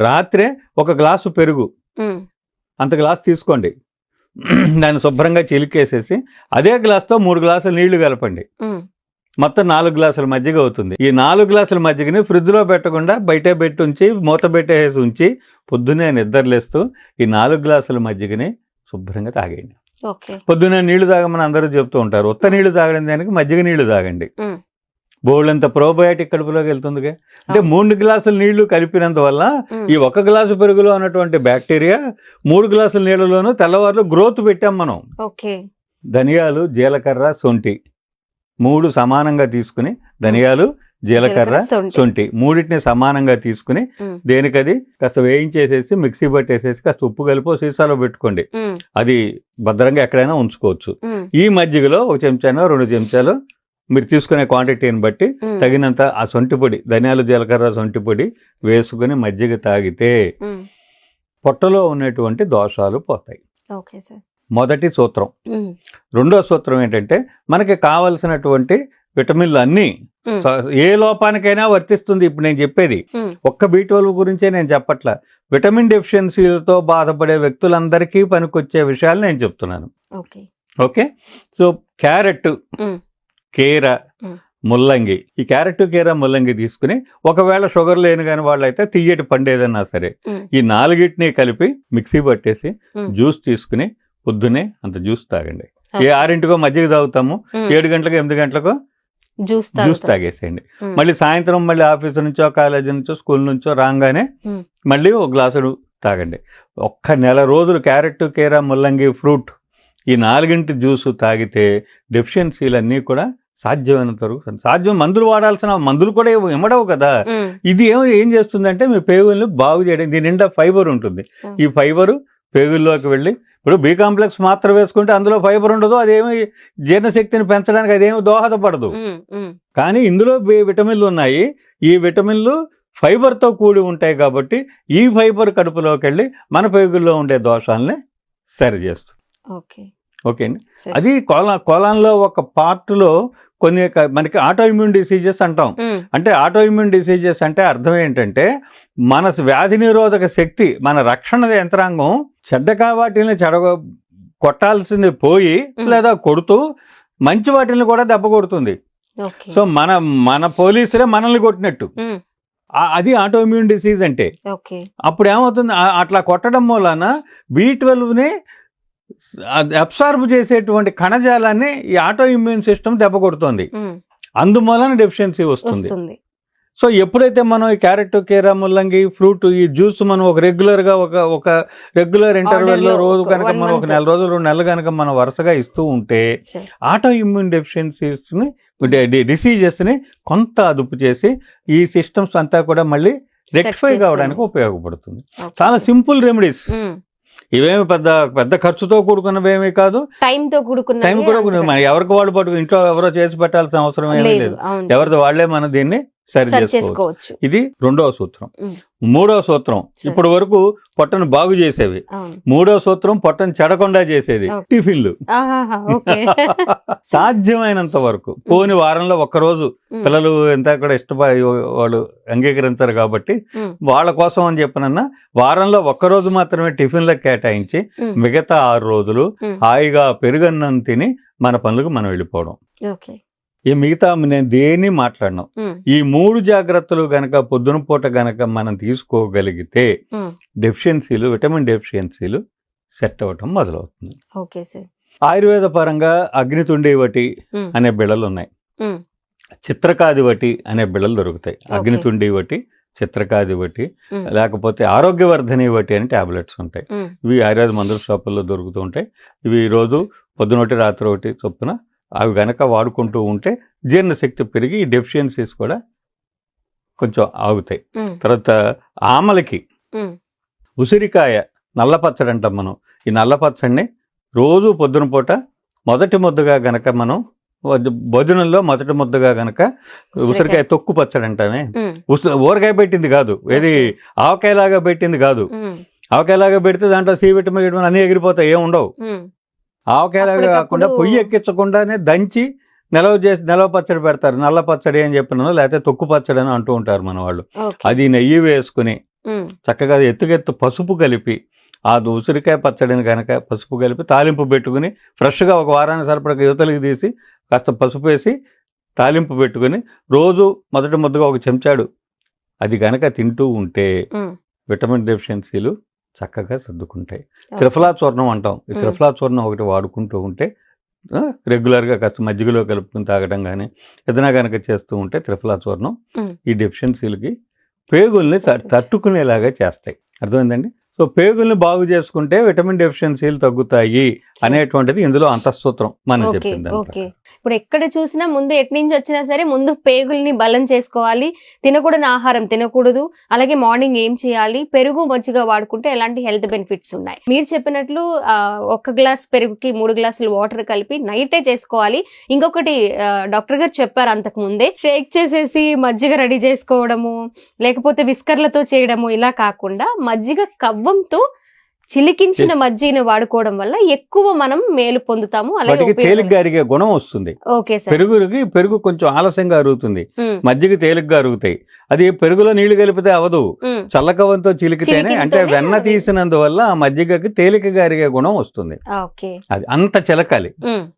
రాత్రే ఒక గ్లాసు పెరుగు అంత గ్లాస్ తీసుకోండి, దాన్ని శుభ్రంగా చిలికేసేసి అదే గ్లాస్తో 3 గ్లాసులు నీళ్లు కలపండి, మొత్తం 4 గ్లాసుల మజ్జిగ అవుతుంది. ఈ 4 గ్లాసుల మజ్జిగని ఫ్రిడ్జ్లో పెట్టకుండా బయటే పెట్టి ఉంచి మూత పెట్టేసి ఉంచి పొద్దున్నే నిద్రలేస్తూ ఈ 4 గ్లాసుల మజ్జిగని శుభ్రంగా తాగేయండి. పొద్దున్నే నీళ్లు తాగమని అందరూ చెప్తూ ఉంటారు, ఉత్త నీళ్లు తాగడం దానికి మజ్జిగ నీళ్లు తాగండి. బోళ్ళంత ప్రోబయాటిక్ కడుపులోకి వెళ్తుందిగా. అంటే 3 గ్లాసుల నీళ్లు కలిపినందువల్ల ఈ 1 గ్లాసు పెరుగులో ఉన్నటువంటి బ్యాక్టీరియా 3 గ్లాసుల నీళ్లలోనూ తెల్లవారులు గ్రోత్ పెట్టాం మనం. ధనియాలు, జీలకర్ర, శొంఠి 3 సమానంగా తీసుకుని, ధనియాలు, జీలకర్ర, శొంఠి 3టిని సమానంగా తీసుకుని దేనికది కాస్త వేయించేసేసి మిక్సీ పట్టేసేసి కాస్త ఉప్పు కలిపి సీసాలో పెట్టుకోండి. అది భద్రంగా ఎక్కడైనా ఉంచుకోవచ్చు. ఈ మజ్జిగలో 1 చెంచానో 2 చెంచాలు మీరు తీసుకునే క్వాంటిటీని బట్టి తగినంత ఆ శొంఠి పొడి, ధనియాలు, జీలకర్ర, శొంఠి పొడి వేసుకుని మజ్జిగ తాగితే పొట్టలో ఉన్నటువంటి దోషాలు పోతాయి. మొదటి సూత్రం. రెండో సూత్రం ఏంటంటే మనకి కావలసినటువంటి విటమిన్లు అన్నీ ఏ లోపానికైనా వర్తిస్తుంది. ఇప్పుడు నేను చెప్పేది ఒక్క B12 గురించే నేను చెప్పట్లా, విటమిన్ డెఫిషియన్సీలతో బాధపడే వ్యక్తులందరికీ పనికొచ్చే విషయాలు నేను చెప్తున్నాను. ఓకే, సో క్యారెట్, కీర, ముల్లంగి, ఈ క్యారెట్, కీర, ముల్లంగి తీసుకుని ఒకవేళ షుగర్ లేని కానీ వాళ్ళైతే తియ్యటి పండు ఏదన్నా సరే ఈ 4టిని కలిపి మిక్సీ పట్టేసి జ్యూస్ తీసుకుని పొద్దునే అంత జ్యూస్ తాగండి. ఏ 6ంటికో మజ్జిగ తాగుతాము, 7 గంటలకు 8 గంటలకు జ్యూస్ తాగేసేయండి. మళ్ళీ సాయంత్రం మళ్ళీ ఆఫీసు నుంచో కాలేజీ నుంచో స్కూల్ నుంచో రాగానే మళ్ళీ 1 గ్లాసుడు తాగండి. ఒక్క నెల రోజులు క్యారెట్, కీర, ముల్లంగి, ఫ్రూట్ ఈ 4ంటి జ్యూసు తాగితే డెఫిషియన్సీలన్నీ కూడా సాధ్యమైనంత వరకు సాధ్యం. మందులు వాడాల్సిన మందులు కూడా ఇమ్మడవు కదా. ఇది ఏం చేస్తుందంటే మీ పేగుల్ని బాగు చేయడం. దీని నిండా ఫైబర్ ఉంటుంది. ఈ ఫైబరు పేగుల్లోకి వెళ్ళి, ఇప్పుడు B కాంప్లెక్స్ మాత్రం వేసుకుంటే అందులో ఫైబర్ ఉండదు, అదేమి జీర్ణశక్తిని పెంచడానికి అదేమి దోహదపడదు. కానీ ఇందులో విటమిన్లు ఉన్నాయి. ఈ విటమిన్లు ఫైబర్తో కూడి ఉంటాయి కాబట్టి ఈ ఫైబర్ కడుపులోకి వెళ్ళి మన పేగుల్లో ఉండే దోషాలని సరి చేస్తుంది. ఓకే అండి. అది కోలాన్లో ఒక పార్ట్లో కొన్ని మనకి ఆటో ఇమ్యూన్ డిసీజెస్ అంటాం. అంటే ఆటో ఇమ్యూన్ డిసీజెస్ అంటే అర్థం ఏంటంటే మన వ్యాధి నిరోధక శక్తి, మన రక్షణ యంత్రాంగం చెడ్డగా వాటిని కొట్టాల్సింది పోయి లేదా కొడుతూ మంచి వాటిని కూడా దెబ్బ కొడుతుంది. సో మన పోలీసులే మనల్ని కొట్టినట్టు అది ఆటో ఇమ్యూన్ డిసీజ్ అంటే. అప్పుడు ఏమవుతుంది, అట్లా కొట్టడం మూలాన B12ని అబ్సార్బ్ చేసేటువంటి కణజాలాన్ని ఈ ఆటో ఇమ్యూన్ సిస్టమ్ దెబ్బ కొడుతుంది. అందువలన డెఫిషియన్సీ వస్తుంది. సో ఎప్పుడైతే మనం ఈ క్యారెట్, కీర, ముల్లంగి, ఫ్రూట్ ఈ జ్యూస్ మనం ఒక రెగ్యులర్గా ఒక రెగ్యులర్ ఇంటర్వెల్లో రోజు కనుక మనం 1 నెల రోజులు 2 నెలలు కనుక మనం వరుసగా ఇస్తూ ఉంటే ఆటో ఇమ్యూన్ డెఫిషియన్సీస్ని, డిసీజెస్ని కొంత అదుపు చేసి ఈ సిస్టమ్స్ అంతా కూడా మళ్ళీ రెక్టిఫై కావడానికి ఉపయోగపడుతుంది. చాలా సింపుల్ రెమెడీస్. ఇవేమి పెద్ద ఖర్చుతో కూడుకున్నవేమీ కాదు, టైం కూడా మన ఎవరికి వాళ్ళు పట్టుకు ఇంట్లో ఎవరో చేసి పెట్టాల్సిన అవసరం ఏమీ లేదు. ఎవరిది వాళ్లే మనం దీన్ని సరి చేసుకోవచ్చు. ఇది రెండవ సూత్రం. మూడవ సూత్రం ఇప్పటి వరకు పొట్టను బాగు చేసేవి. మూడవ సూత్రం పొట్టను చెడకుండా చేసేది టిఫిన్లు. సాధ్యమైనంత వరకు పోని వారంలో ఒక్కరోజు, పిల్లలు ఎంత కూడా ఇష్టపడి వాళ్ళు అంగీకరించారు కాబట్టి వాళ్ళ కోసం అని చెప్పనన్నా వారంలో ఒక్కరోజు మాత్రమే టిఫిన్లకు కేటాయించి మిగతా 6 రోజులు హాయిగా పెరుగన్నం తిని మన పనులకు మనం వెళ్ళిపోవడం. ఈ మిగతా నేను దేన్ని మాట్లాడను. ఈ 3 జాగ్రత్తలు గనక పొద్దున పూట గనక మనం తీసుకోగలిగితే డెఫిషియన్సీలు, విటమిన్ డెఫిషియన్సీలు సెట్ అవ్వటం మొదలవుతుంది. ఆయుర్వేద పరంగా అగ్నితుండేవటి అనే బిళ్ళలు ఉన్నాయి, చిత్రకాదివటి అనే బిళ్ళలు దొరుకుతాయి. అగ్నితుండేవటి, చిత్రకాదివటి, లేకపోతే ఆరోగ్యవర్ధనివటి అని టాబ్లెట్స్ ఉంటాయి. ఇవి ఆయుర్వేద మందుల షాపుల్లో దొరుకుతూ ఉంటాయి. ఇవి రోజు పొద్దునొకటి రాత్రి ఒకటి చొప్పున అవి గనక వాడుకుంటూ ఉంటే జీర్ణశక్తి పెరిగి ఈ డెఫిషియన్సీస్ కూడా కొంచెం ఆగుతాయి. తర్వాత ఆమలకి, ఉసిరికాయ, నల్లపచ్చడి అంటాం మనం. ఈ నల్లపచ్చడిని రోజు పొద్దున పూట మొదటి ముద్దగా గనక మనం భోజనంలో మొదటి ముద్దగా గనక ఉసిరికాయ తొక్కు పచ్చడి అంటామే. ఊరకాయ పెట్టింది కాదు, ఏది ఆవకాయలాగా పెట్టింది కాదు. ఆవకాయలాగా పెడితే దాంట్లో సి విటమిన్ అన్నీ ఎగిరిపోతాయి, ఏం ఉండవు. ఆవకాయలాగా కాకుండా పొయ్యి ఎక్కించకుండానే దంచి నిలవ పచ్చడి పెడతారు. నల్ల పచ్చడి అని చెప్పినాను, లేకపోతే తొక్కు పచ్చడి అని అంటూ ఉంటారు మన వాళ్ళు. అది నెయ్యి వేసుకుని చక్కగా ఎత్తుకెత్తు పసుపు కలిపి, ఆ ఉసిరికాయ పచ్చడిని కనుక పసుపు కలిపి తాలింపు పెట్టుకుని ఫ్రెష్గా ఒక వారానికి సరిపడక యువతలకి తీసి కాస్త పసుపు వేసి తాలింపు పెట్టుకుని రోజు మొదటి ముద్దగా ఒక చెంచాడు అది గనక తింటూ ఉంటే విటమిన్ డెఫిషియన్సీలు చక్కగా సర్దుకుంటాయి. త్రిఫలా చూర్ణం అంటాం. ఈ త్రిఫలా చూర్ణం ఒకటి వాడుకుంటూ ఉంటే రెగ్యులర్గా కాస్త మజ్జిగలో కలుపుకుని తాగడం కానీ ఏదైనా కనుక చేస్తూ ఉంటే త్రిఫలా చూర్ణం ఈ డెఫిషియన్సీలకి పేగుల్ని తట్టుకునేలాగా చేస్తాయి. అర్థమైందండి? సో పేగుల్ని బాగు చేసుకుంటే విటమిన్ డెఫిషియన్సీలు తగ్గుతాయి అనేటువంటిది ఇందులో అంతఃసూత్రం మనం చెప్పింది. ఓకే, ఇప్పుడు ఎక్కడ చూసినా ముందు ఎటు నుంచి వచ్చినా సరే ముందు పేగుల్ని బలం చేసుకోవాలి, తినకూడని ఆహారం తినకూడదు, అలాగే మార్నింగ్ ఏం చేయాలి, పెరుగు మజ్జిగ వాడుకుంటే ఎలాంటి హెల్త్ బెనిఫిట్స్ ఉన్నాయి. మీరు చెప్పినట్లు 1 గ్లాస్ పెరుగుకి 3 గ్లాసులు వాటర్ కలిపి నైటే చేసుకోవాలి. ఇంకొకటి డాక్టర్ గారు చెప్పారు అంతకు ముందే, షేక్ చేసేసి మజ్జిగ రెడీ చేసుకోవడము లేకపోతే విస్కర్లతో చేయడము ఇలా కాకుండా మజ్జిగ కవ్వంతో చిలికించిన మజ్జిగను వాడుకోవడం వల్ల ఎక్కువ మనం మేలు పొందుతాము. అలాగే తేలిగ్గా అరిగే గుణం వస్తుంది. పెరుగు కొంచెం ఆలస్యంగా అరుగుతుంది, మజ్జిగ తేలిగ్గా అరుగుతాయి. అది పెరుగులో నీళ్లు కలిపితే అవదు, చల్లకవంతో చిలికితేనే, అంటే వెన్న తీసినందువల్ల ఆ మజ్జిగకి తేలికగా అరిగే గుణం వస్తుంది. అది అంత చిలకాలి.